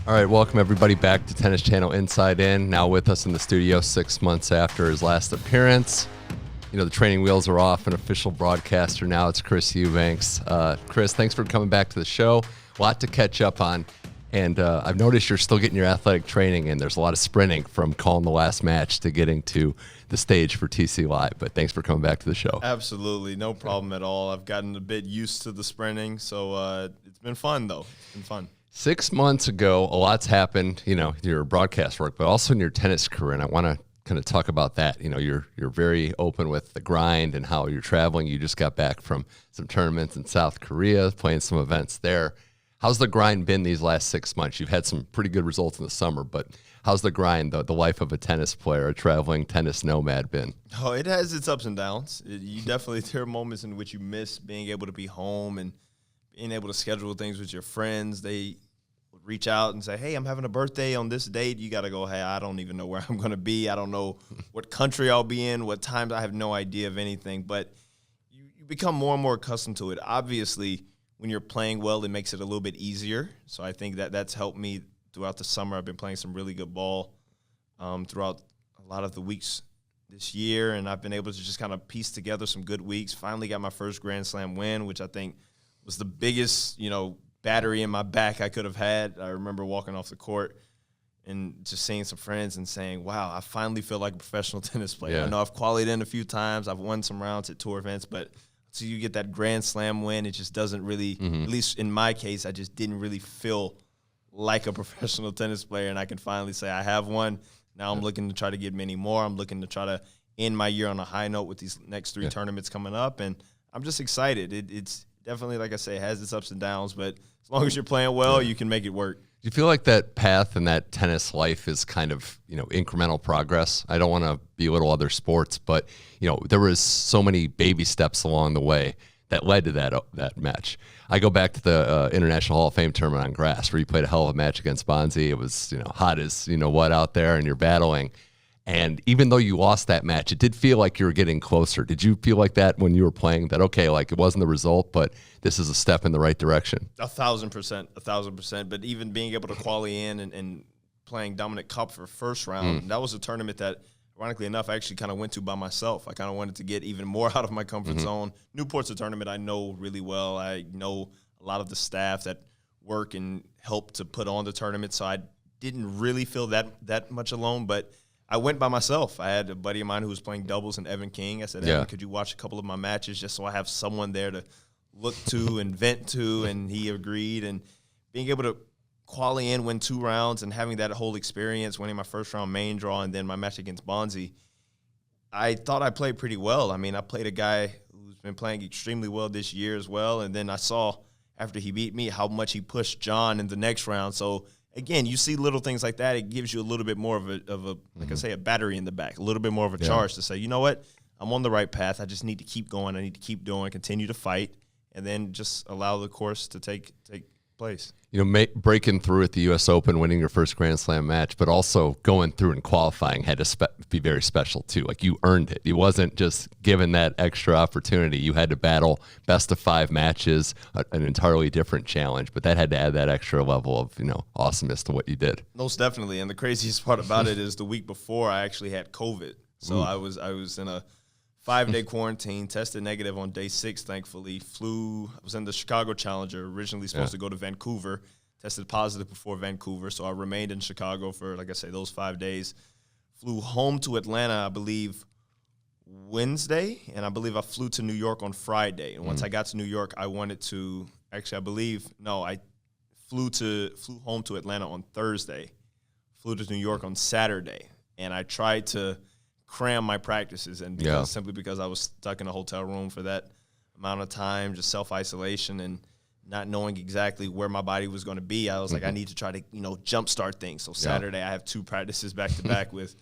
All right, welcome everybody back to Tennis Channel Inside In. Now with us in the studio 6 months after his last appearance. You know, the training wheels are off, an official broadcaster now. It's Chris Eubanks. Chris, thanks for coming back to the show. A lot to catch up on. And I've noticed you're still getting your athletic training in. There's a lot of sprinting from calling the last match to getting to the stage for TC Live. But thanks for coming back to the show. Absolutely. No problem at all. I've gotten a bit used to the sprinting. So it's been fun, though. It's been fun. 6 months ago, a lot's happened, you know, your broadcast work, but also in your tennis career. And I want to kind of talk about that. You know, you're very open with the grind and how you're traveling. You just got back from some tournaments in South Korea, playing some events there. How's the grind been these last 6 months? You've had some pretty good results in the summer, but how's the grind, the life of a tennis player, a traveling tennis nomad been? Oh, it has its ups and downs. There are moments in which you miss being able to be home and being able to schedule things with your friends. They would reach out and say, hey, I'm having a birthday on this date. You got to go, hey, I don't even know where I'm going to be. I don't know what country I'll be in, what times. I have no idea of anything. But you become more and more accustomed to it. Obviously, when you're playing well, it makes it a little bit easier. So I think that's helped me throughout the summer. I've been playing some really good ball throughout a lot of the weeks this year, and I've been able to just kind of piece together some good weeks. Finally got my first Grand Slam win, which I think was the biggest, battery in my back I could have had. I remember walking off the court and just seeing some friends and saying, wow, I finally feel like a professional tennis player. Yeah. I know I've qualied in a few times. I've won some rounds at tour events, but so you get that Grand Slam win, it just doesn't really, at least in my case, I just didn't really feel like a professional tennis player, and I can finally say I have one. Now I'm looking to try to get many more. I'm looking to try to end my year on a high note with these next three tournaments coming up, and I'm just excited. It's definitely, like I say, it has its ups and downs, but as long as you're playing well, you can make it work. Do you feel like that path and that tennis life is kind of, incremental progress? I don't want to belittle other sports, but, there was so many baby steps along the way that led to that match. I go back to the International Hall of Fame tournament on grass where you played a hell of a match against Bonzi. It was, hot as, what out there, and you're battling. And even though you lost that match, it did feel like you were getting closer. Did you feel like that when you were playing, that, okay, like it wasn't the result, but this is a step in the right direction? 1,000%. But even being able to qualify in and playing Dominic Cup for first round, that was a tournament that, ironically enough, I actually kind of went to by myself. I kind of wanted to get even more out of my comfort zone. Newport's a tournament I know really well. I know a lot of the staff that work and help to put on the tournament, so I didn't really feel that much alone, but I went by myself. I had a buddy of mine who was playing doubles in Evan King. I said, Evan, could you watch a couple of my matches just so I have someone there to look to and vent to? And he agreed. And being able to qualify in, win 2 rounds, and having that whole experience, winning my first round main draw and then my match against Bonzi, I thought I played pretty well. I mean, I played a guy who's been playing extremely well this year as well. And then I saw, after he beat me, how much he pushed John in the next round. So again, you see little things like that. It gives you a little bit more of a like I say, a battery in the back, a little bit more of a charge to say, you know what, I'm on the right path. I just need to keep going. I need to keep doing, continue to fight, and then just allow the course to take place. Breaking through at the U.S. Open, winning your first Grand Slam match, but also going through and qualifying had to be very special too. Like, you earned it. You wasn't just given that extra opportunity. You had to battle best of 5 matches, an entirely different challenge, but that had to add that extra level of, awesomeness to what you did. Most definitely. And the craziest part about it is the week before I actually had COVID. So I was in a 5-day quarantine, tested negative on day 6, thankfully. I was in the Chicago Challenger, originally supposed to go to Vancouver, tested positive before Vancouver, so I remained in Chicago for, like I say, those 5 days. Flew home to Atlanta, I believe, Wednesday, and I believe I flew to New York on Friday. And once I got to New York, I flew home to Atlanta on Thursday, flew to New York on Saturday, and I tried to cram my practices, and simply because I was stuck in a hotel room for that amount of time, just self-isolation and not knowing exactly where my body was going to be, I was like, I need to try to, jumpstart things. So Saturday I have 2 practices back-to-back with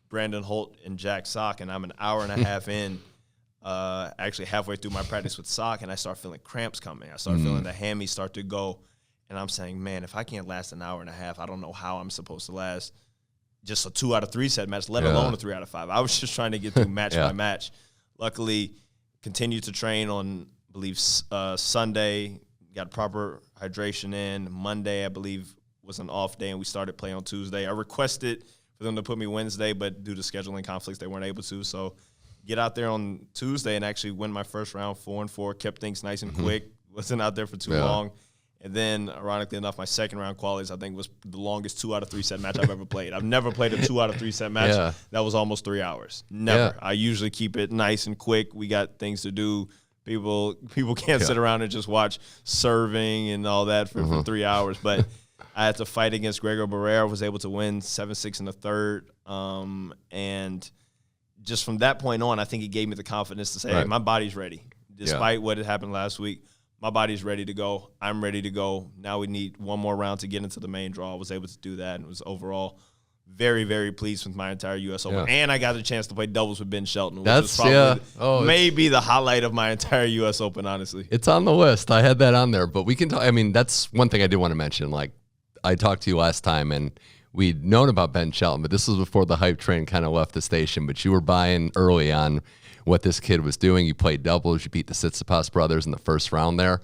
Brandon Holt and Jack Sock, and I'm an hour and a half in, actually halfway through my practice with Sock, and I start feeling cramps coming. I start feeling the hammies start to go, and I'm saying, man, if I can't last an hour and a half, I don't know how I'm supposed to last just a 2 out of 3 set match, let alone a 3 out of 5. I was just trying to get through match by match. Luckily, continued to train on, I believe, Sunday, got proper hydration in. Monday, I believe, was an off day and we started playing on Tuesday. I requested for them to put me Wednesday, but due to scheduling conflicts, they weren't able to. So get out there on Tuesday and actually win my first round 4-4, kept things nice and quick, wasn't out there for too long. And then, ironically enough, my second round qualies, I think, was the longest 2 out of 3 set match I've ever played. I've never played a 2 out of 3 set match that was almost 3 hours. Never. I usually keep it nice and quick. We got things to do. People can't sit around and just watch serving and all that for 3 hours. But I had to fight against Gregor Barrera, was able to win 7-6 in the third. And just from that point on, I think it gave me the confidence to say, hey, my body's ready. Despite what had happened last week, my body's ready to go. I'm ready to go. Now we need one more round to get into the main draw. I was able to do that and was overall very, very pleased with my entire U.S. Open. And I got the chance to play doubles with Ben Shelton, which was probably maybe the highlight of my entire U.S. Open, honestly. It's on the list. I had that on there. But we can talk. I mean, that's one thing I did want to mention. Like, I talked to you last time, and we'd known about Ben Shelton, but this was before the hype train kind of left the station. But you were buying early on what this kid was doing. You played doubles. You beat the Tsitsipas brothers in the first round there.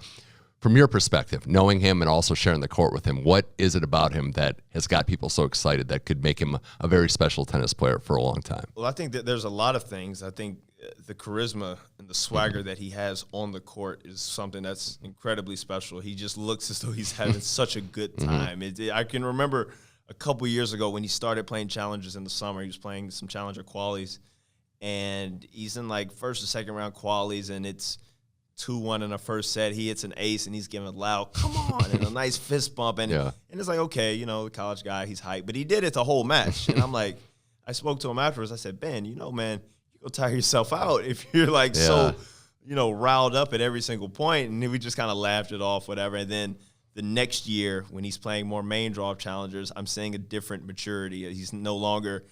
From your perspective, knowing him and also sharing the court with him, what is it about him that has got people so excited that could make him a very special tennis player for a long time? Well, I think that there's a lot of things. I think the charisma and the swagger that he has on the court is something that's incredibly special. He just looks as though he's having such a good time. I can remember a couple years ago when he started playing challengers in the summer. He was playing some challenger qualies. And he's in like first or second round qualies, and it's 2-1 in the first set. He hits an ace, and he's giving a loud, come on, and a nice fist bump. And it's like, okay, you know, the college guy, he's hyped. But he did it the whole match. And I'm like, I spoke to him afterwards. I said, Ben, you know, man, you're going to tire yourself out if you're like so, you know, riled up at every single point. And we just kind of laughed it off, whatever. And then the next year when he's playing more main draw challengers, I'm seeing a different maturity. He's no longer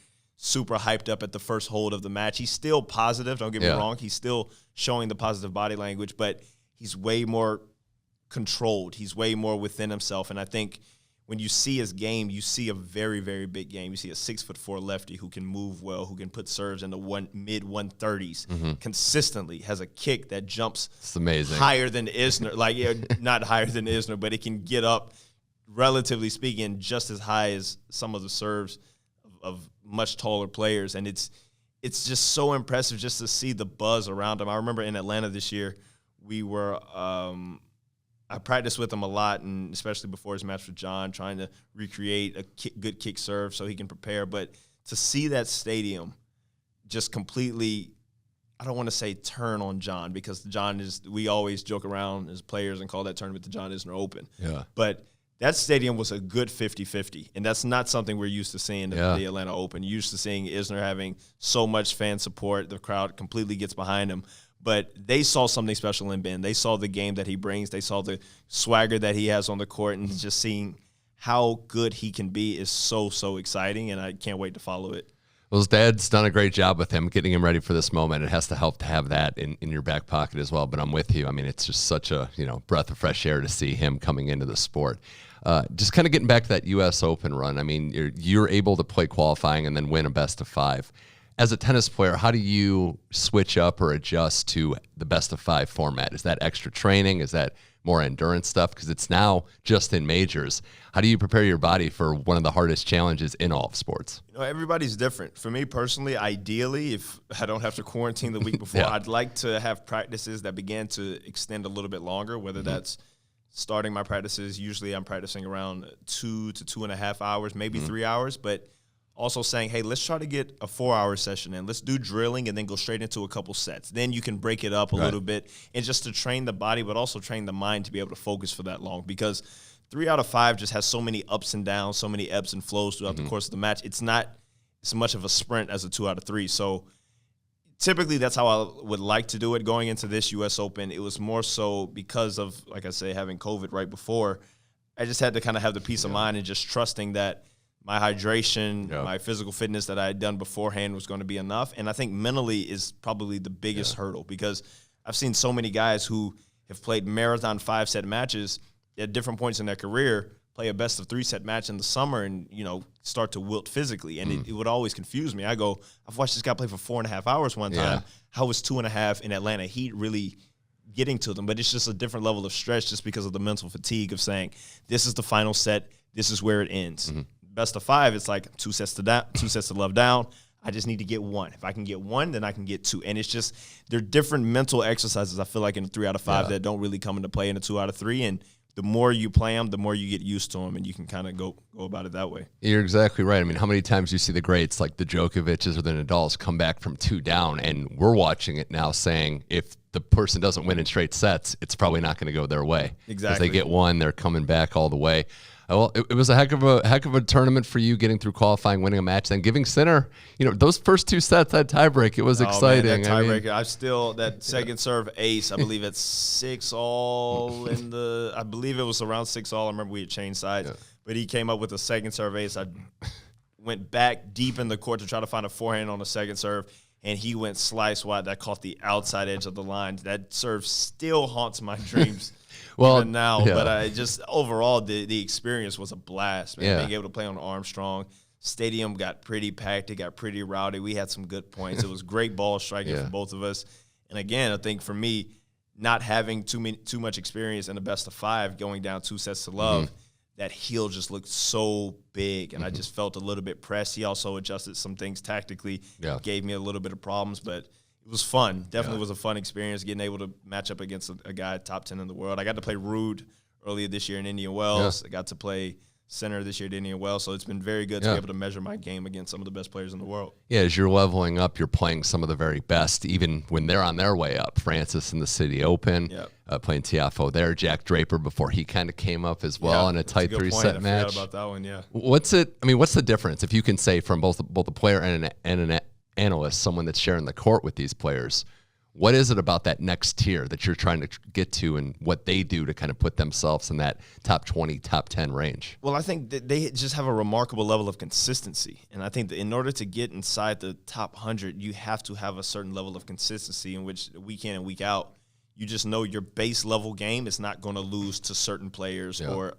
super hyped up at the first hold of the match. He's still positive, don't get me wrong. He's still showing the positive body language, but he's way more controlled. He's way more within himself. And I think when you see his game, you see a very, very big game. You see a 6'4" lefty who can move well, who can put serves in the mid-130s consistently, has a kick that jumps higher than Isner. Like, not higher than Isner, but it can get up, relatively speaking, just as high as some of the serves of much taller players. And it's just so impressive just to see the buzz around him. I remember in Atlanta this year, we were I practiced with him a lot, and especially before his match with John, trying to recreate a good kick serve so he can prepare. But to see that stadium just completely, I don't want to say turn on John, because we always joke around as players and call that tournament the John Isner Open. But that stadium was a good 50-50, and that's not something we're used to seeing in the Atlanta Open. You're used to seeing Isner having so much fan support. The crowd completely gets behind him. But they saw something special in Ben. They saw the game that he brings. They saw the swagger that he has on the court, and just seeing how good he can be is so, so exciting, and I can't wait to follow it. Well, his dad's done a great job with him, getting him ready for this moment. It has to help to have that in your back pocket as well. But I'm with you. I mean, it's just such a breath of fresh air to see him coming into the sport. Just kind of getting back to that U.S. Open run. I mean, you're able to play qualifying and then win a best-of-5. As a tennis player, how do you switch up or adjust to the best-of-5 format? Is that extra training? Is that more endurance stuff? Because it's now just in majors. How do you prepare your body for one of the hardest challenges in all of sports? Everybody's different. For me personally, ideally, if I don't have to quarantine the week before, I'd like to have practices that began to extend a little bit longer, whether that's starting my practices. Usually I'm practicing around 2 to 2.5 hours, maybe 3 hours, but also saying, hey, let's try to get a 4-hour session in. Let's do drilling and then go straight into a couple sets. Then you can break it up a little bit, and just to train the body, but also train the mind to be able to focus for that long, because 3 out of 5 just has so many ups and downs, so many ebbs and flows throughout the course of the match. It's not as much of a sprint as a 2 out of 3. So typically that's how I would like to do it going into this U.S. Open. It was more so because of, like I say, having COVID right before. I just had to kind of have the peace of mind and just trusting that my hydration, my physical fitness that I had done beforehand was going to be enough. And I think mentally is probably the biggest hurdle, because I've seen so many guys who have played marathon 5-set matches at different points in their career, play a best-of-3 set match in the summer and, start to wilt physically. And it would always confuse me. I go, I've watched this guy play for 4.5 hours one time. How was 2.5 in Atlanta Heat really getting to them? But it's just a different level of stress just because of the mental fatigue of saying, this is the final set. this is where it ends. Best of 5, it's like 2 sets to love down. I just need to get 1. If I can get 1, then I can get 2. And it's just, they're different mental exercises, I feel like, in a 3 out of 5 that don't really come into play in a 2 out of 3. And the more you play them, the more you get used to them, and you can kind of go about it that way. You're exactly right. I mean, how many times you see the greats like the Djokovic's or the Nadals come back from 2 down, and we're watching it now saying if the person doesn't win in straight sets, it's probably not going to go their way. Exactly. If they get 1, they're coming back all the way. Well, it was a heck of a tournament for you, getting through qualifying, winning a match, then giving Sinner, those first 2 sets, that tiebreak, it was exciting. Man, that tiebreaker, that second serve ace, I believe it's 6-all I believe it was around 6-all. I remember we had changed sides, but he came up with a second serve ace. I went back deep in the court to try to find a forehand on the second serve, and he went slice wide. That caught the outside edge of the line. That serve still haunts my dreams. Even now, but I just overall the experience was a blast, man. Being able to play on Armstrong Stadium got pretty packed, it got pretty rowdy. We had some good points. It was great ball striking for both of us. And again, I think for me, not having too much experience in the best of 5, going down 2 sets to love, that heel just looked so big, and I just felt a little bit pressed. He also adjusted some things tactically, gave me a little bit of problems, but it was fun. Definitely was a fun experience, getting able to match up against a guy top 10 in the world. I got to play Rude earlier this year in Indian Wells. I got to play Center this year at Indian Wells, so it's been very good to be able to measure my game against some of the best players in the world. Yeah, as you're leveling up, you're playing some of the very best, even when they're on their way up. Francis in the City Open, playing Tiafoe there. Jack Draper before he kind of came up as well in a tight 3-set match. I forgot about that one, What's the difference, if you can say, from both a player and an analyst, someone that's sharing the court with these players? What is it about that next tier that you're trying to get to, and what they do to kind of put themselves in that top 20, top 10 range? Well, I think that they just have a remarkable level of consistency. And I think that in order to get inside the top 100, you have to have a certain level of consistency in which week in and week out, you just know your base level game is not going to lose to certain players or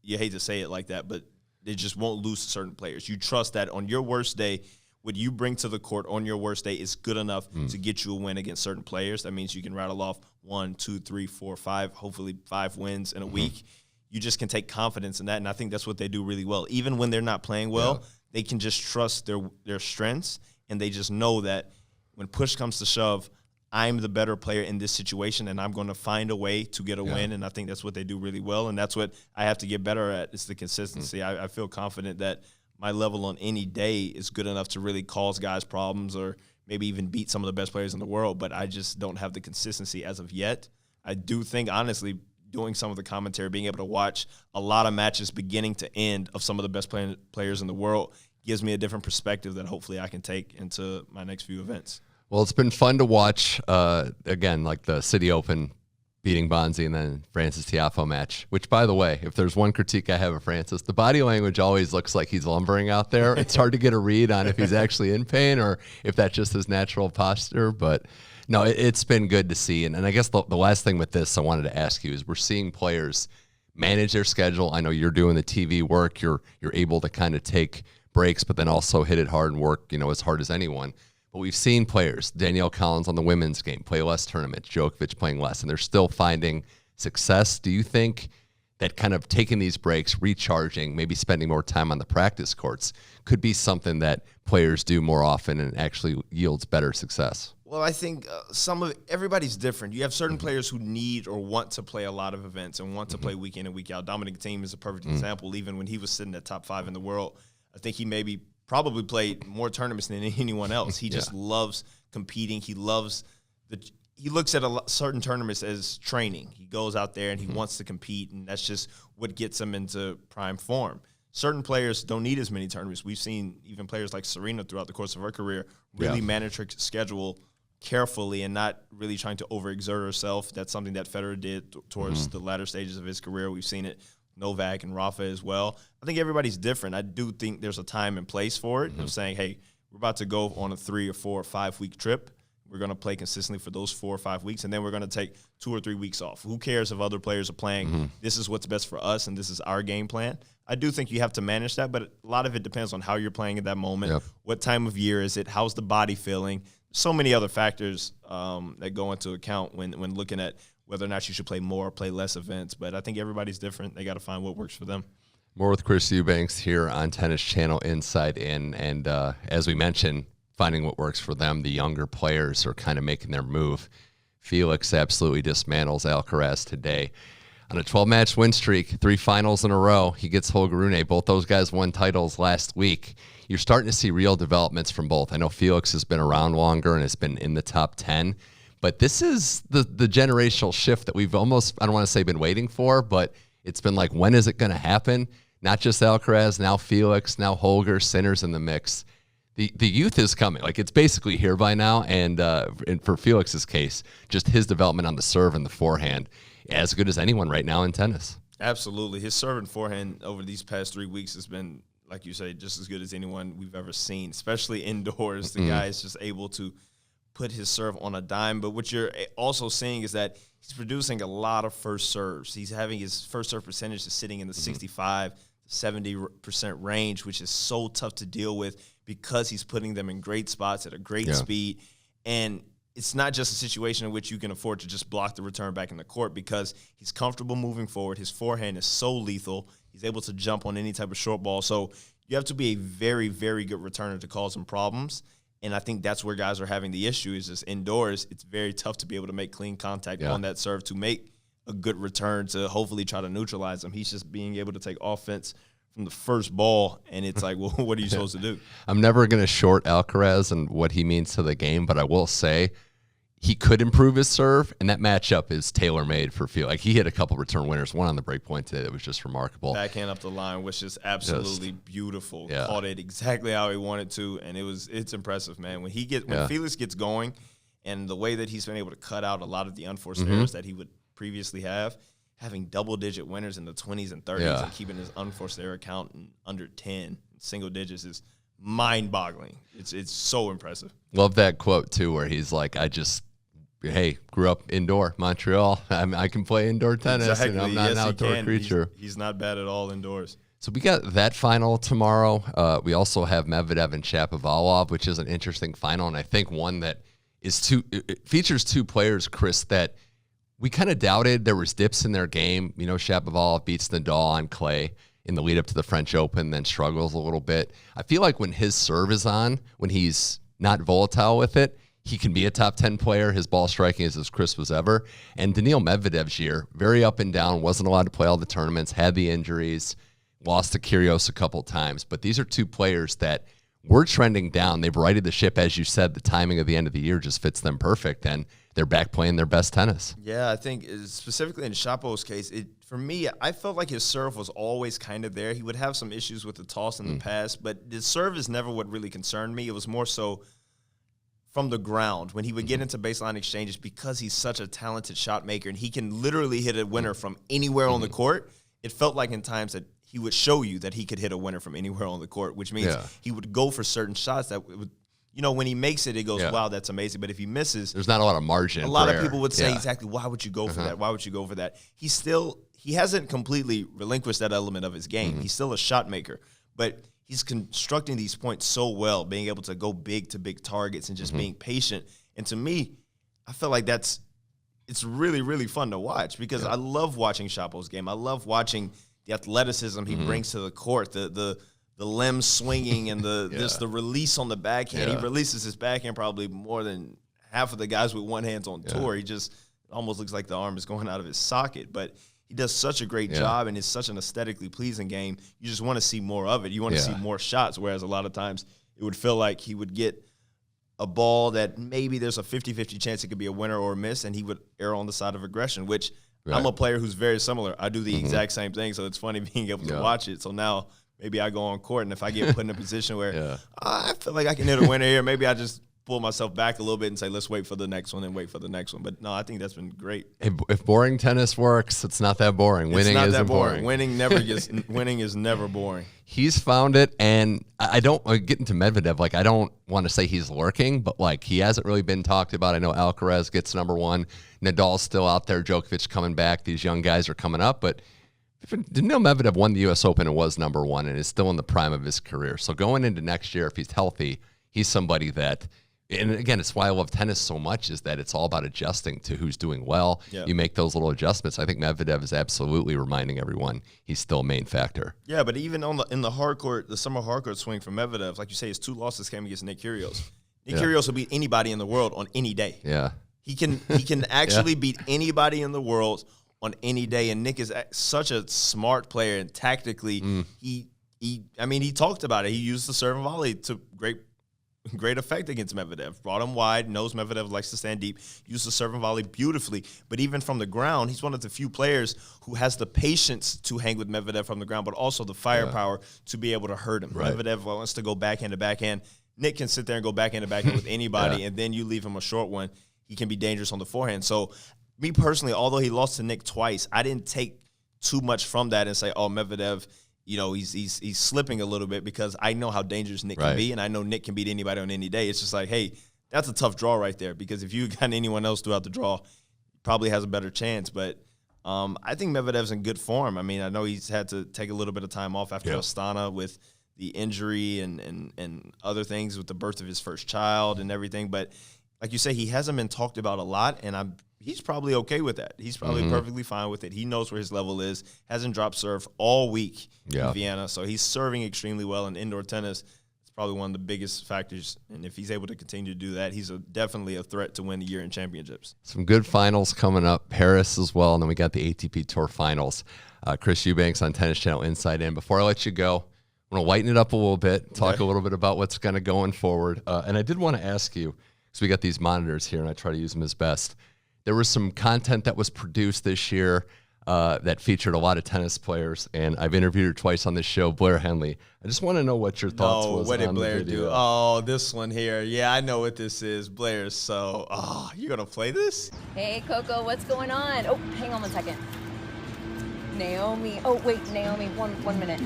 you hate to say it like that, but they just won't lose to certain players. You trust that on your worst day, what you bring to the court on your worst day is good enough to get you a win against certain players. That means you can rattle off 1, 2, 3, 4, 5, hopefully 5 wins in a week. You just can take confidence in that, and I think that's what they do really well. Even when they're not playing well, they can just trust their strengths, and they just know that when push comes to shove, I'm the better player in this situation, and I'm going to find a way to get a win, and I think that's what they do really well, and that's what I have to get better at, is the consistency. I feel confident that my level on any day is good enough to really cause guys problems or maybe even beat some of the best players in the world, but I just don't have the consistency as of yet. I do think, honestly, doing some of the commentary, being able to watch a lot of matches beginning to end of some of the best players in the world gives me a different perspective that hopefully I can take into my next few events. Well, it's been fun to watch, again, like the City Open beating Bonzi and then Francis Tiafoe match, which, by the way, if there's one critique I have of Francis, the body language always looks like he's lumbering out there. It's hard to get a read on if he's actually in pain or if that's just his natural posture. But no, it's been good to see. And I guess the last thing with this I wanted to ask you is, we're seeing players manage their schedule. I know you're doing the TV work. You're able to kind of take breaks, but then also hit it hard and work, as hard as anyone. But we've seen players, Danielle Collins on the women's game, play less tournaments, Djokovic playing less, and they're still finding success. Do you think that kind of taking these breaks, recharging, maybe spending more time on the practice courts could be something that players do more often and actually yields better success? Well, I think everybody's different. You have certain players who need or want to play a lot of events and want to play week in and week out. Dominic Thiem is a perfect example. Even when he was sitting at top 5 in the world, I think he probably played more tournaments than anyone else. He just loves competing. He loves he looks at certain tournaments as training. He goes out there and he wants to compete, and that's just what gets him into prime form. Certain players don't need as many tournaments. We've seen even players like Serena throughout the course of her career really manage her schedule carefully and not really trying to overexert herself. That's something that Federer did towards the latter stages of his career. We've seen it Novak and Rafa as well. I think everybody's different. I do think there's a time and place for it. Of saying, hey, we're about to go on a 3 or 4 or 5 week trip. We're going to play consistently for those 4 or 5 weeks, and then we're going to take 2 or 3 weeks off. Who cares if other players are playing? This is what's best for us, and this is our game plan. I do think you have to manage that, but a lot of it depends on how you're playing at that moment. What time of year is it? How's the body feeling? So many other factors that go into account when looking at whether or not you should play more or play less events. But I think everybody's different. They got to find what works for them. More with Chris Eubanks here on Tennis Channel Inside In. And as we mentioned, finding what works for them, the younger players are kind of making their move. Felix absolutely dismantles Alcaraz today. On a 12-match win streak, 3 finals in a row, he gets Holger Rune. Both those guys won titles last week. You're starting to see real developments from both. I know Felix has been around longer and has been in the top 10, but this is the generational shift that we've almost, I don't want to say been waiting for, but it's been like, when is it going to happen? Not just Alcaraz, now Felix, now Holger, Sinner's in the mix. The youth is coming. Like, it's basically here by now, and for Felix's case, just his development on the serve and the forehand, as good as anyone right now in tennis. Absolutely. His serve and forehand over these past 3 weeks has been, like you say, just as good as anyone we've ever seen, especially indoors. The guy is just able to put his serve on a dime. But what you're also seeing is that he's producing a lot of first serves. He's having his first serve percentage is sitting in the 65 to 70% range, which is so tough to deal with because he's putting them in great spots at a great speed. And it's not just a situation in which you can afford to just block the return back in the court, because he's comfortable moving forward. His forehand is so lethal. He's able to jump on any type of short ball. So you have to be a very, very good returner to cause him problems. And I think that's where guys are having the issue, is just indoors. It's very tough to be able to make clean contact on that serve to make a good return to hopefully try to neutralize him. He's just being able to take offense from the first ball, and it's like, well, what are you supposed to do? I'm never going to short Alcaraz and what he means to the game, but I will say he could improve his serve, and that matchup is tailor-made for Felix. Like, he hit a couple return winners, one on the break point today that was just remarkable. Backhand up the line, which is absolutely beautiful. Caught it exactly how he wanted to, and it's impressive, man. When Felix gets going, and the way that he's been able to cut out a lot of the unforced errors that he would previously have, having double-digit winners in the 20s and 30s and keeping his unforced error count in under 10 single digits is mind-boggling. It's so impressive. Love that quote, too, where he's like, grew up indoor, Montreal. I can play indoor tennis. Exactly. I'm not an outdoor creature. He's not bad at all indoors. So we got that final tomorrow. We also have Medvedev and Shapovalov, which is an interesting final, and I think one that it features 2 players, Chris, that we kind of doubted. There was dips in their game. You know, Shapovalov beats Nadal on clay in the lead up to the French Open, then struggles a little bit. I feel like when his serve is on, when he's not volatile with it, he can be a top 10 player. His ball striking is as crisp as ever. And Daniil Medvedev's year, very up and down, wasn't allowed to play all the tournaments, had the injuries, lost to Kyrgios a couple times. But these are 2 players that were trending down. They've righted the ship. As you said, the timing of the end of the year just fits them perfect, and they're back playing their best tennis. Yeah, I think specifically in Shapo's case, for me, I felt like his serve was always kind of there. He would have some issues with the toss in the past, but the serve is never what really concerned me. It was more so from the ground when he would get into baseline exchanges, because he's such a talented shot maker and he can literally hit a winner from anywhere on the court. It felt like in times that he would show you that he could hit a winner from anywhere on the court, which means he would go for certain shots that would, when he makes it, it goes, wow, that's amazing. But if he misses, there's not a lot of margin. A lot of people would say exactly, why would you go for that? Why would you go for that? He hasn't completely relinquished that element of his game. He's still a shot maker, but he's constructing these points so well, being able to go big to big targets and just being patient. And to me, I feel like it's really, really fun to watch, because I love watching Shapo's game. I love watching the athleticism he brings to the court, the limb swinging and the release on the backhand. He releases his backhand probably more than half of the guys with one hand on tour. He just almost looks like the arm is going out of his socket. But he does such a great job, and it's such an aesthetically pleasing game. You just want to see more of it. You want to see more shots, whereas a lot of times it would feel like he would get a ball that maybe there's a 50-50 chance it could be a winner or a miss, and he would err on the side of aggression, which I'm a player who's very similar. I do the exact same thing, so it's funny being able to watch it. So now maybe I go on court, and if I get put in a position where I feel like I can hit a winner here, maybe I just pull myself back a little bit and say, let's wait for the next one and wait for the next one. But no, I think that's been great. If boring tennis works, it's not that boring. Winning isn't boring. Winning is never boring. He's found it, and I don't get into Medvedev. Like, I don't want to say he's lurking, but like, he hasn't really been talked about. I know Alcaraz gets number 1. Nadal's still out there. Djokovic coming back. These young guys are coming up, but Daniil Medvedev won the U.S. Open and was number 1 and is still in the prime of his career. So going into next year, if he's healthy, he's somebody that And again, it's why I love tennis so much, is that it's all about adjusting to who's doing well. Yeah. You make those little adjustments. I think Medvedev is absolutely reminding everyone he's still a main factor. Yeah, but even in the hardcourt, the summer hardcourt swing from Medvedev, like you say, his 2 losses came against Nick Kyrgios. Nick Kyrgios will beat anybody in the world on any day. Yeah. He can actually beat anybody in the world on any day. And Nick is such a smart player, and tactically, he talked about it. He used the serve and volley to great effect against Medvedev. Brought him wide, knows Medvedev likes to stand deep, used the serve and volley beautifully. But even from the ground, he's one of the few players who has the patience to hang with Medvedev from the ground, but also the firepower to be able to hurt him. Right. Medvedev wants to go backhand to backhand. Nick can sit there and go backhand to backhand with anybody, and then you leave him a short one. He can be dangerous on the forehand. So me personally, although he lost to Nick twice, I didn't take too much from that and say, oh, Medvedev, he's slipping a little bit, because I know how dangerous Nick can be, and I know Nick can beat anybody on any day. It's just like, hey, that's a tough draw right there, because if you got anyone else throughout the draw, probably has a better chance. But I think Medvedev's in good form. I mean, I know he's had to take a little bit of time off after Astana with the injury and other things with the birth of his first child and everything. But like you say, he hasn't been talked about a lot, and he's probably okay with that. He's probably perfectly fine with it. He knows where his level is. Hasn't dropped serve all week in Vienna, so he's serving extremely well in indoor tennis. It's probably one of the biggest factors, and if he's able to continue to do that, he's definitely a threat to win the year in championships. Some good finals coming up, Paris as well, and then we got the ATP Tour Finals. Chris Eubanks on Tennis Channel Inside In. Before I let you go, I'm going to lighten it up a little bit, talk a little bit about what's kind of going forward. And I did want to ask you, because we got these monitors here, and I try to use them as best. There was some content that was produced this year that featured a lot of tennis players, and I've interviewed her twice on this show, Blair Henley. I just want to know what your thoughts was what did on Blair the video. do? Oh, this one here. Yeah, I know what this is. Blair's you're going to play this? Hey, Coco, what's going on? Oh, hang on one second. Naomi. Oh, wait, Naomi, one minute.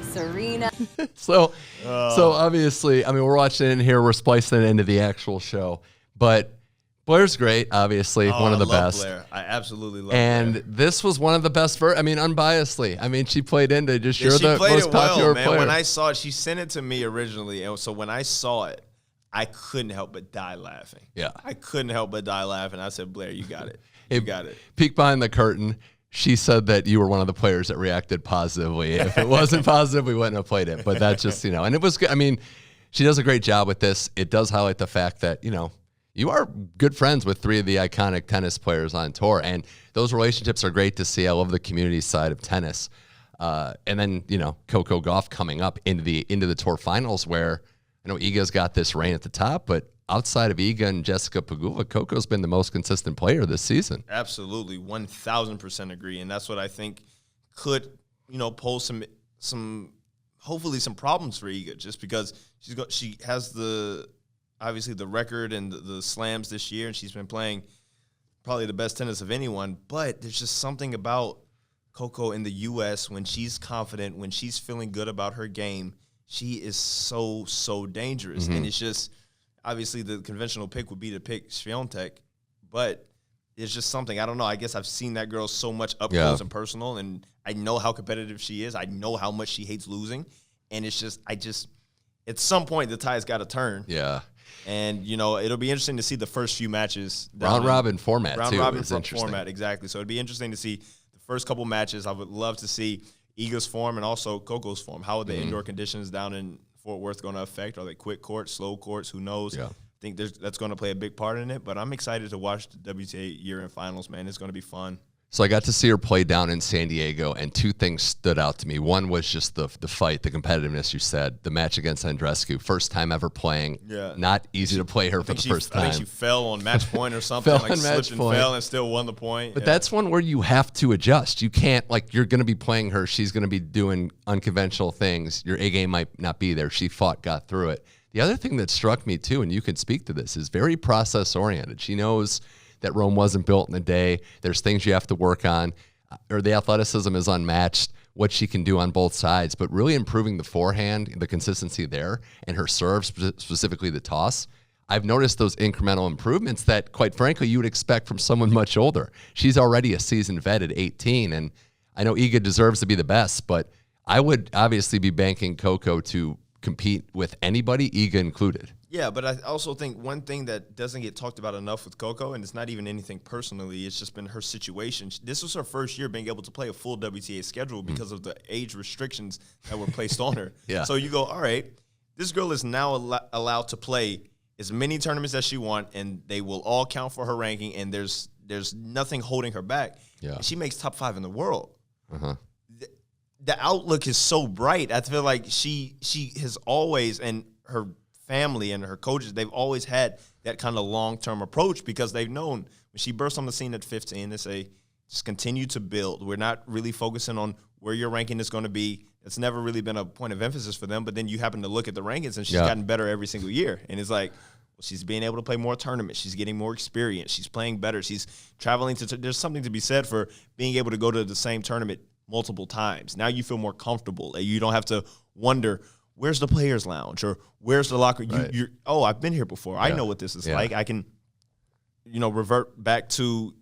Serena. So obviously, I mean, we're watching it in here. We're splicing it into the actual show. But Blair's great, obviously, one of the best. Blair. I absolutely love and Blair. This was one of the best, unbiasedly. I mean, she played into just you're the most popular player. When I saw it, she sent it to me originally. And so when I saw it, I couldn't help but die laughing. Yeah. I couldn't help but die laughing. I said, Blair, you got it. You got it. Peek behind the curtain. She said that you were one of the players that reacted positively. If it wasn't positive, we wouldn't have played it. But that's just, and it was good. I mean, she does a great job with this. It does highlight the fact that, you are good friends with 3 of the iconic tennis players on tour. And those relationships are great to see. I love the community side of tennis. And then, Coco Gauff coming up into the tour finals, where I know Iga's got this reign at the top, but outside of Iga and Jessica Pegula, Coco's been the most consistent player this season. Absolutely, 1,000% agree, and that's what I think could, pose hopefully some problems for Iga, just because she has obviously the record and the slams this year, and she's been playing probably the best tennis of anyone. But there's just something about Coco in the U.S. when she's confident, when she's feeling good about her game, she is so dangerous, and it's just. Obviously, the conventional pick would be to pick Swiatek, but it's just something. I don't know. I guess I've seen that girl so much up close and personal, and I know how competitive she is. I know how much she hates losing, and it's just at some point, the tide's got to turn. Yeah. And, it'll be interesting to see the first few matches. Round-robin format, round too. Round-robin is interesting. format, exactly. So it'd be interesting to see the first couple matches. I would love to see Iga's form and also Coco's form. How are the indoor conditions down in Fort Worth going to affect? Are they quick courts, slow courts? Who knows? Yeah. I think that's going to play a big part in it. But I'm excited to watch the WTA year-end finals, man. It's going to be fun. So I got to see her play down in San Diego, and 2 things stood out to me. One was just the fight, the competitiveness, you said, the match against Andreescu. First time ever playing. Yeah. Not easy to play her for the first time. I think she fell on match point or something. Slipped and fell and still won the point. But that's one where you have to adjust. You can't, you're going to be playing her. She's going to be doing unconventional things. Your A game might not be there. She fought, got through it. The other thing that struck me, too, and you can speak to this, is very process-oriented. She knows that Rome wasn't built in a day. There's things you have to work on, or the athleticism is unmatched, what she can do on both sides, but really improving the forehand, the consistency there, and her serve, specifically the toss. I've noticed those incremental improvements that, quite frankly, you would expect from someone much older. She's already a seasoned vet at 18, and I know Iga deserves to be the best, but I would obviously be banking Coco to compete with anybody, Iga included. Yeah, but I also think one thing that doesn't get talked about enough with Coco, and it's not even anything personally, it's just been her situation. This was her first year being able to play a full WTA schedule because of the age restrictions that were placed on her. Yeah. So you go, all right, this girl is now allowed to play as many tournaments as she wants, and they will all count for her ranking, and there's nothing holding her back. Yeah. And she makes top 5 in the world. Uh-huh. The outlook is so bright. I feel like she has always, and her family and her coaches, they've always had that kind of long-term approach because they've known when she burst on the scene at 15, they say, just continue to build. We're not really focusing on where your ranking is going to be. It's never really been a point of emphasis for them, but then you happen to look at the rankings and she's gotten better every single year. And it's like, well, she's being able to play more tournaments. She's getting more experience. She's playing better. She's traveling to there's something to be said for being able to go to the same tournament multiple times. Now you feel more comfortable. You don't have to wonder, where's the players' lounge or where's the locker? Right. I've been here before. I know what this is like. I can, revert back to,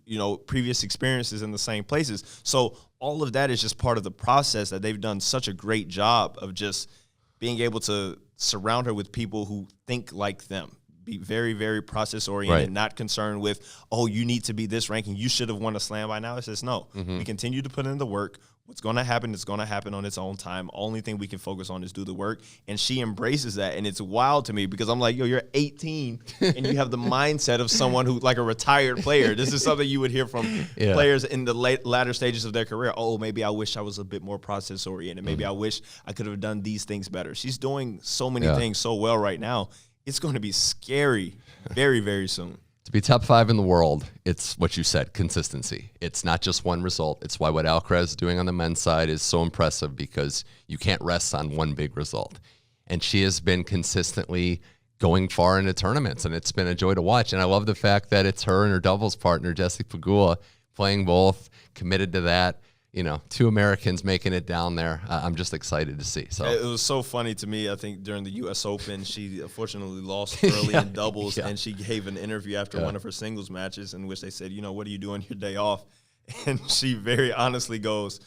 previous experiences in the same places. So all of that is just part of the process that they've done such a great job of just being able to surround her with people who think like them. Be very, very process-oriented, not concerned with, you need to be this ranking. You should have won a slam by now. It says, no, we continue to put in the work. What's going to happen is going to happen on its own time. Only thing we can focus on is do the work. And she embraces that. And it's wild to me because I'm like, you're 18 and you have the mindset of someone who, like a retired player. This is something you would hear from players in the latter stages of their career. Oh, maybe I wish I was a bit more process-oriented. Maybe I wish I could have done these things better. She's doing so many things so well right now. It's going to be scary very, very soon. To be top 5 in the world, it's what you said, consistency. It's not just one result. It's why what Alcaraz is doing on the men's side is so impressive because you can't rest on one big result. And she has been consistently going far into tournaments, and it's been a joy to watch. And I love the fact that it's her and her doubles partner, Jessie Pegula, playing both, committed to that. 2 Americans making it down there. I'm just excited to see. So it was so funny to me. I think during the U.S. Open, she unfortunately lost early in doubles, and she gave an interview after one of her singles matches in which they said, what do you do on your day off? And she very honestly goes,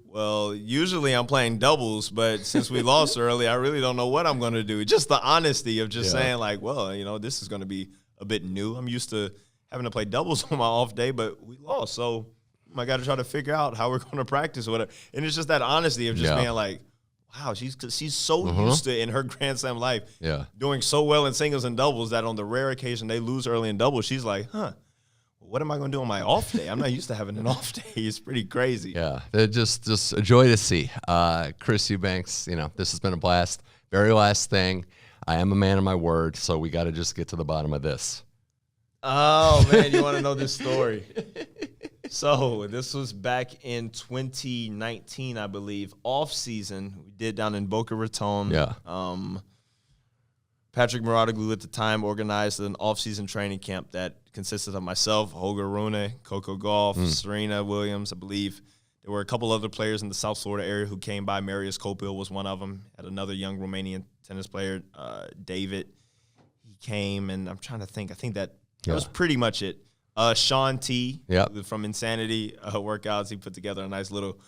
well, usually I'm playing doubles, but since we lost early, I really don't know what I'm going to do. Just the honesty of just saying like, well, this is going to be a bit new. I'm used to having to play doubles on my off day, but we lost, so I got to try to figure out how we're going to practice or whatever. And it's just that honesty of just being like, wow, she's so used to in her Grand Slam life doing so well in singles and doubles that on the rare occasion they lose early in doubles, she's like, what am I going to do on my off day? I'm not used to having an off day. It's pretty crazy. Yeah, they're just a joy to see. Chris Eubanks, this has been a blast. Very last thing, I am a man of my word, so we got to just get to the bottom of this. Oh, man, you want to know this story? So this was back in 2019, I believe, off season. We did down in Boca Raton. Yeah. Patrick Mouratoglou at the time organized an off-season training camp that consisted of myself, Holger Rune, Coco Gauff, Serena Williams, I believe. There were a couple other players in the South Florida area who came by. Marius Copil was one of them. Had another young Romanian tennis player, David. He came, and I'm trying to think. I think that was pretty much it. Sean T from Insanity Workouts, he put together a nice little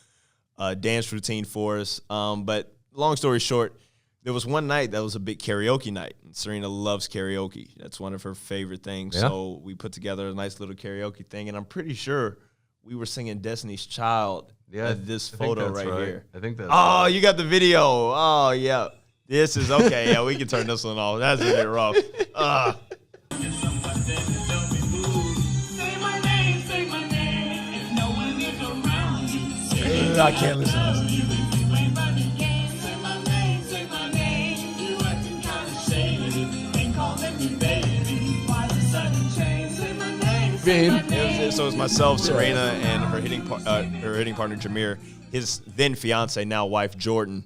dance routine for us. But long story short, there was one night that was a big karaoke night. And Serena loves karaoke. That's one of her favorite things. Yeah. So we put together a nice little karaoke thing, and I'm pretty sure we were singing Destiny's Child at this photo right here. I think that's right. You got the video. Oh, yeah. This is okay. Yeah, we can turn this one off. That's a bit rough. I can't listen to this. So it was myself, Serena, and her hitting partner Jameer, his then fiance, now wife Jordan.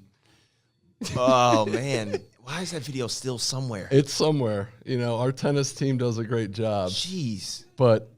Oh man, why is that video still somewhere? It's somewhere. Our tennis team does a great job. Jeez, but.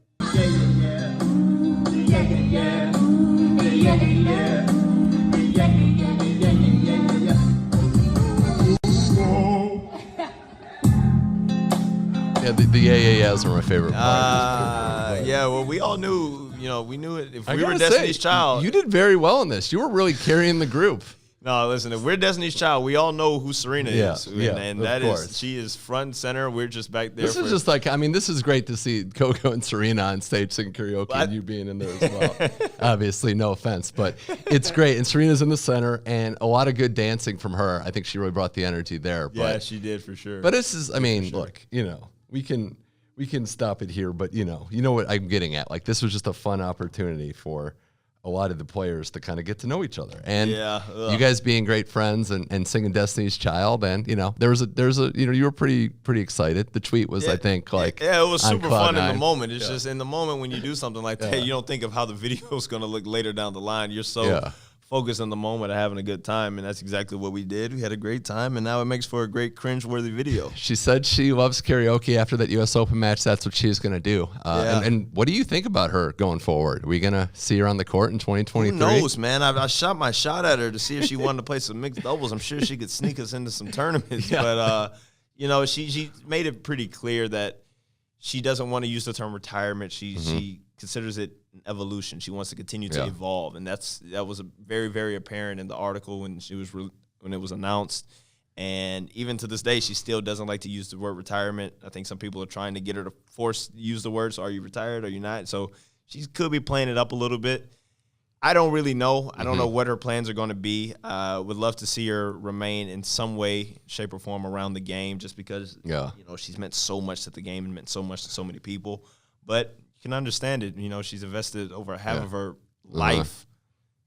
Yeah, the yeah are my favorite part. Well, we all knew, we knew it. If we were Destiny's Child. You did very well in this. You were really carrying the group. No, listen, if we're Destiny's Child, we all know who Serena is. And that is, she is front and center. We're just back there. This is just like, I mean, this is great to see Coco and Serena on stage singing karaoke and you being in there as well. Obviously, no offense, but it's great. And Serena's in the center and a lot of good dancing from her. I think she really brought the energy there. Yeah, she did for sure. But this is, I mean, look, you know, we can stop it here, but you know what I'm getting at. Like, this was just a fun opportunity for a lot of the players to kind of get to know each other, and you guys being great friends and singing Destiny's Child, and you know there's a you know, you were pretty excited. The tweet was, I think, like, it was super fun in the moment. It's just in the moment when you do something like that, you don't think of how the video is going to look later down the line. You're so focus on the moment of having a good time, and that's exactly what we did. We had a great time, and now it makes for a great cringe-worthy video. She said she loves karaoke after that U.S. Open match. That's what she's going to do. And what do you think about her going forward? Are we going to see her on the court in 2023? Who knows, man? I shot my shot at her to see if she wanted to play some mixed doubles. I'm sure she could sneak us into some tournaments. But, you know, she made it pretty clear that she doesn't want to use the term retirement. She considers it an evolution. She wants to continue to evolve, and that was very, very apparent in the article when it was announced. And even to this day, she still doesn't like to use the word retirement. I think some people are trying to get her to use the word. So, are you retired? Are you not? So she could be playing it up a little bit. I don't really know. I don't know what her plans are going to be. Would love to see her remain in some way, shape, or form around the game, just because you know, she's meant so much to the game and meant so much to so many people. But you can understand it. You know, she's invested over half of her life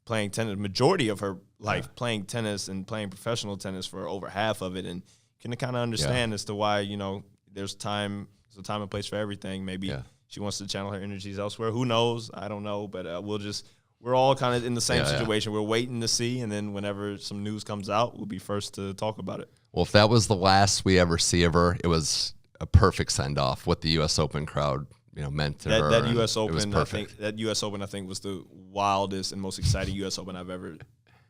playing tennis, majority of her life playing tennis and playing professional tennis for over half of it, and you can kind of understand as to why, you know, there's a time and place for everything. Maybe she wants to channel her energies elsewhere. Who knows? I don't know, but we're all kind of in the same situation. We're waiting to see, and then whenever some news comes out, we'll be first to talk about it. Well, if that was the last we ever see of her, it was a perfect send-off. What the U.S. Open crowd, you know, meant to her. That U.S. Open, I think, was the wildest and most exciting U.S. Open I've ever,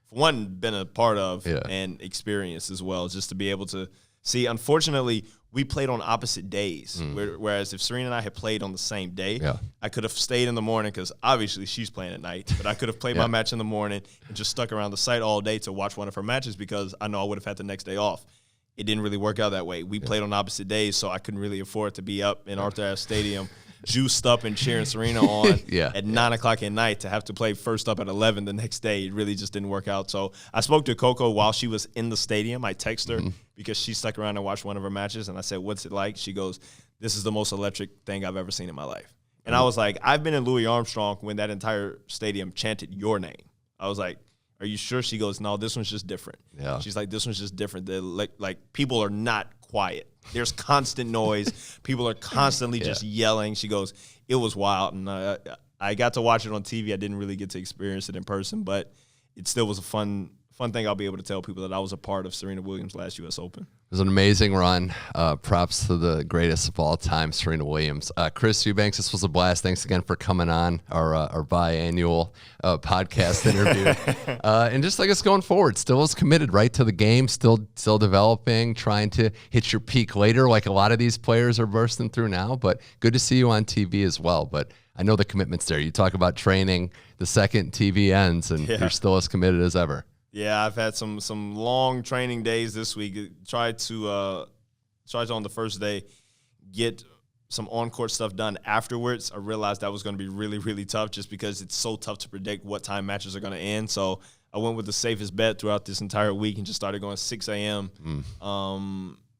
for one, been a part of and experienced as well. Just to be able to see. Unfortunately, we played on opposite days, whereas if Serena and I had played on the same day, I could have stayed in the morning because obviously she's playing at night, but I could have played my match in the morning and just stuck around the site all day to watch one of her matches because I know I would have had the next day off. It didn't really work out that way. We played on opposite days, so I couldn't really afford to be up in Arthur Ashe Stadium juiced up and cheering Serena on at 9 o'clock at night to have to play first up at 11 the next day. It really just didn't work out. So I spoke to Coco while she was in the stadium. I texted her because she stuck around and watched one of her matches, and I said, "What's it like?" She goes, "This is the most electric thing I've ever seen in my life." And I was like, I've been in Louis Armstrong when that entire stadium chanted your name. I was like, "Are you sure?" She goes, "No, this one's just different." She's like, "This one's just different. Like people are not quiet. There's constant noise. People are constantly just yelling." She goes, "It was wild." And I got to watch it on TV. I didn't really get to experience it in person, but it still was a fun thing. I'll be able to tell people that I was a part of Serena Williams' last U.S. Open. It was an amazing run. Props to the greatest of all time, Serena Williams. Chris Eubanks, this was a blast. Thanks again for coming on our biannual podcast interview. And just, I guess, going forward, still is committed, right, to the game, still developing, trying to hit your peak later like a lot of these players are bursting through now. But good to see you on TV as well. But I know the commitment's there. You talk about training the second TV ends, and you're still as committed as ever. Yeah, I've had some long training days this week. Tried to on the first day get some on-court stuff done afterwards. I realized that was going to be really, really tough just because it's so tough to predict what time matches are going to end. So I went with the safest bet throughout this entire week and just started going 6 a.m.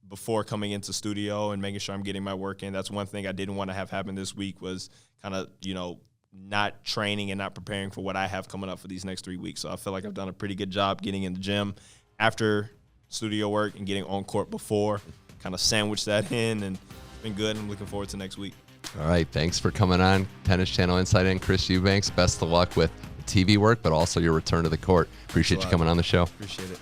Before coming into studio and making sure I'm getting my work in. That's one thing I didn't want to have happen this week was kind of, you know, not training and not preparing for what I have coming up for these next 3 weeks. So I feel like I've done a pretty good job getting in the gym after studio work and getting on court before, kind of sandwich that in, and it's been good. I'm looking forward to next week. All right. Thanks for coming on Tennis Channel Insight In, Chris Eubanks. Best of luck with TV work, but also your return to the court. Appreciate you coming on the show. Appreciate it.